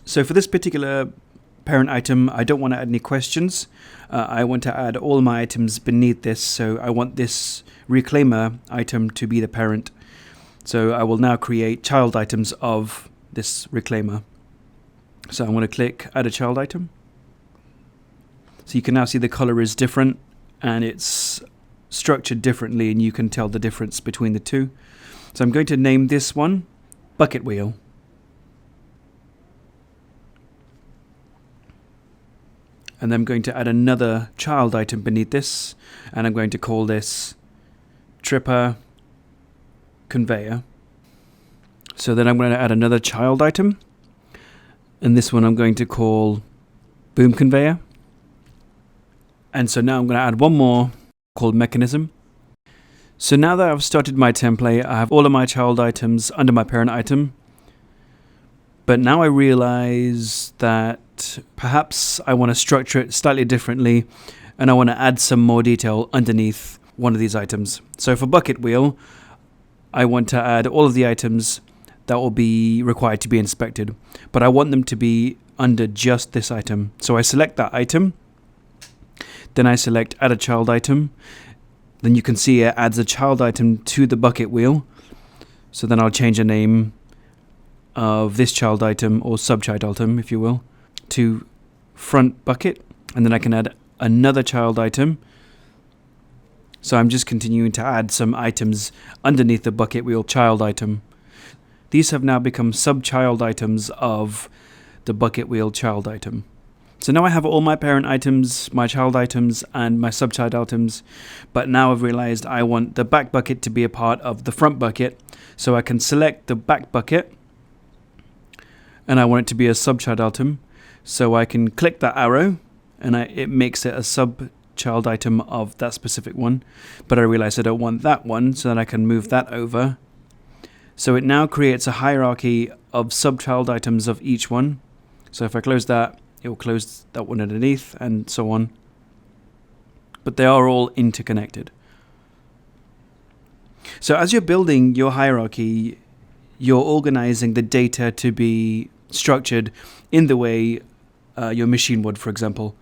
So for this particular parent item, I don't want to add any questions. I want to add all my items beneath this. So I want this reclaimer item to be the parent. So I will now create child items of this reclaimer. So I'm going to click add a child item. So you can now see the color is different and it's structured differently, and you can tell the difference between the two. So I'm going to name this one bucket wheel. And then I'm going to add another child item beneath this, and I'm going to call this tripper conveyor. So then I'm going to add another child item, and this one I'm going to call boom conveyor. And so now I'm going to add one more called mechanism. So now that I've started my template, I have all of my child items under my parent item. But now I realize that perhaps I want to structure it slightly differently, and I want to add some more detail underneath one of these items. So for bucket wheel, I want to add all of the items that will be required to be inspected, but I want them to be under just this item. So I select that item, then I select add a child item. Then you can see it adds a child item to the bucket wheel. So then I'll change the name of this child item, or sub-child item if you will, to front bucket, and then I can add another child item. So I'm just continuing to add some items underneath the bucket wheel child item. These have now become sub-child items of the bucket wheel child item. So now I have all my parent items, my child items, and my sub-child items, but now I've realized I want the back bucket to be a part of the front bucket. So I can select the back bucket, and I want it to be a sub-child item. So I can click that arrow, and it makes it a sub-child item of that specific one. But I realize I don't want that one, so then I can move that over. So it now creates a hierarchy of sub-child items of each one. So if I close that, it will close that one underneath, and so on. But they are all interconnected. So as you're building your hierarchy, you're organizing the data to be structured in the way your machine would, for example.